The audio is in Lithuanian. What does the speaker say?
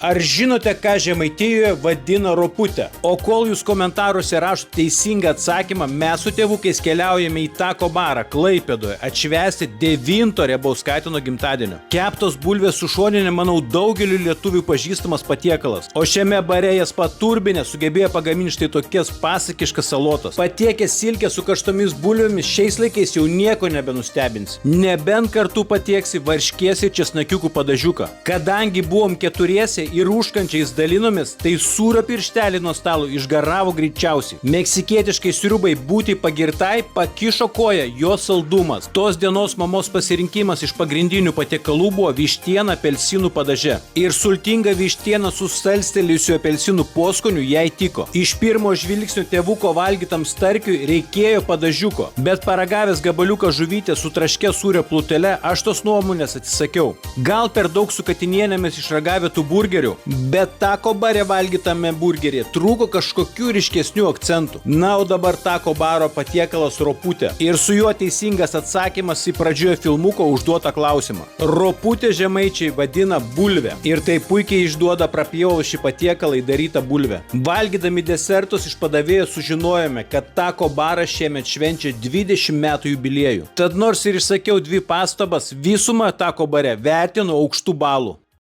Ar žinote, ką Žemaitijoje vadina roputę? O kol jūs komentaruose rašote teisingą atsakymą, mes su tėvukais keliaujame į Tako barą Klaipėdoje atšvęsti 9 Riebaus Katino gimtadienio. Keptos bulvės su šoninė, manau, daugeliu lietuvių pažįstamas patiekalas. O šiame bare jas paturbinę sugebėjo pagaminti štai tokias pasakiškas salotas. Patiekęs silkę su karštomis bulvėmis šiais laikais jau nieko nebenustebins. Nebent kartu patieksi varškės ir česnakiukų padažiuką. Kadangi buvom keturiese ir užkančiais dalinomės, tai sūrio pirštelį nuo stalo išgaravo greičiausiai. Meksikietiškai sriubai būti pagirtai pakišo koją jo saldumas. Tos dienos mamos pasirinkimas iš pagrindinių patiekalų buvo vištiena apelsinų padaže. Ir sultinga vištiena su salstelėjusiu apelsinų poskoniu jai tiko. Iš pirmo žvilgsnio tėvuko valgytam starkiui reikėjo padažiuko, bet paragavęs gabaliuką žuvytę su traške sūrio plutele, aš tos nuomonės atsisakiau. Gal per daug su katinienėmis išragavę tų burgerių, bet Tako bare valgytame burgeryje trūko kažkokių ryškesnių akcentų. Na, o dabar Tako baro patiekalas roputė. Ir su juo teisingas atsakymas į pradžioje filmuko užduotą klausimą. Roputė žemaičiai vadina bulvę. Ir tai puikiai išduoda prapjovus šį patiekalą įdarytą bulvę. Valgydami desertus iš padavėjo sužinojome, kad Tako baras šiemet švenčia 20 metų jubiliejų. Tad nors ir išsakiau 2 pastabas, visumą Tako bare vertinu aukštų balų.